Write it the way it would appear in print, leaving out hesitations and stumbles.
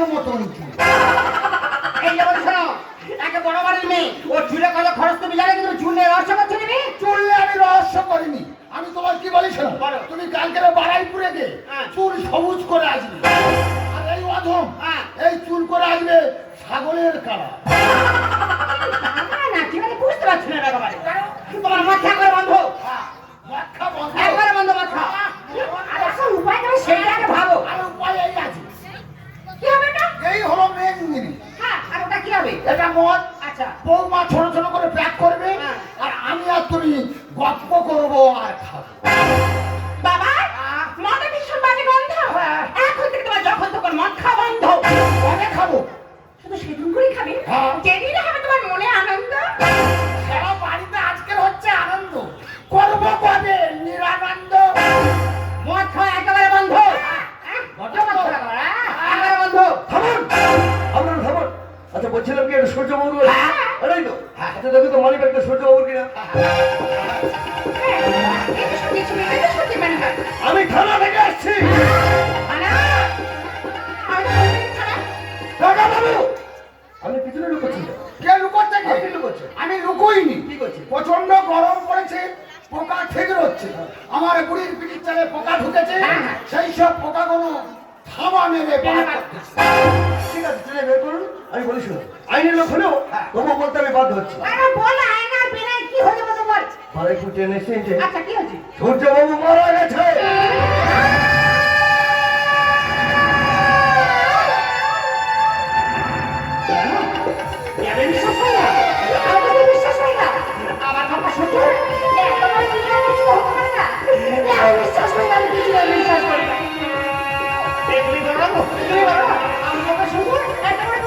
বাগানের মতন চুল। এই যেমন শোনো, একে বড় বাড়ির মেয়ে, ও চুলে কত খরচ তুমি জানো, কিন্তু চুল নিয়ে রহস্য করছো তুমি? চুল নিয়ে আমি রহস্য করিনি। আমি তোমার কি বলি শোনো, বলো। তুমি কালকে বাড়াইপুরে গে চুল সবুজ করে আসবে, আর এই অধম এই চুল করে আসবে ছাগলের কালা। না ঠিক আছে, বুঝতে পারছি না একেবারে। তোমার মাথা করে বন্ধ, মাথা বন্ধ, একবারে বন্ধ মাথা। আর এখন উপায় তুমি সেইটা আগে ভাবো। আর উপায় এই আছে। কি হবে এটা? এই হলো মেন জিনিস। হ্যাঁ, আর ওটা কি হবে? এটা মদ। আচ্ছা, বৌমা ছোট ছোট করে প্যাক করবে, হ্যাঁ। আর আমি আর তুমি গল্প করবো আর খাবো। বাবা, মদে ভীষণ বাজে গন্ধ। এখন থেকে তোমার যখন তখন মদ খাওয়া বন্ধ। কবে খাবো? শুধু সেদিন করেই খাবে? হ্যাঁ। যেদিন হবে তোমার মনে আনন্দ। সারা বাড়িতে আজকের হচ্ছে আনন্দ, করবো কবে নিরানন্দ? মদ খাওয়া একেবারে বন্ধ। বন্ধ মদ খাওয়া একেবারে, একেবারে বন্ধ। থামুন, আপনারা থামুন। আচ্ছা বলছিলাম কি এটা সূর্যবাবুর বাড়ি? হ্যাঁ। এটাই তো? আচ্ছা দেখো তো মালিক একটা সূর্যবাবুর কিনা। এই তো সত্যি ছিল, এই তো সত্যি মানে হয়। আমি থানা থেকে আসছি। আনা, আমি তো বলছি থানা। টাকা বাবু, আমি পিছনে লুকোচ্ছি না। কে লুকোচ্ছে কি? আপনি লুকোচ্ছেন। আমি লুকোইনি। কি করছেন? প্রচন্ড গরম পড়েছে, পোকা ঠিক হচ্ছে। আমার বুড়ির পিঠির চালে পোকা ঢুকেছে, সেই সব পোকাগুলো থামা মেরে বার করতেছে। ঠিক আছে, ট্রেনে বের করুন। আমি বলি শুনুন, আইনের লোক হলেও তবু বলতে আমি বাধ্য হচ্ছি। আরে বল, আয়নার বেলায় কি হলো বলো বল। বারুইপুর ট্রেন এসেছে, আচ্ছা, কি হয়েছে? সূর্যবাবু মারা গেছে। আমি বিশ্বাস করি না, আমার তো বিশ্বাস হয় না। আমার কথা সত্য, এত বড় দুনিয়া কিছু হতে পারে না। আমি বিশ্বাস করি না, আমি কিছু বিশ্বাস করি না। তুমি বলো, আমার কথা সত্য, এত বড়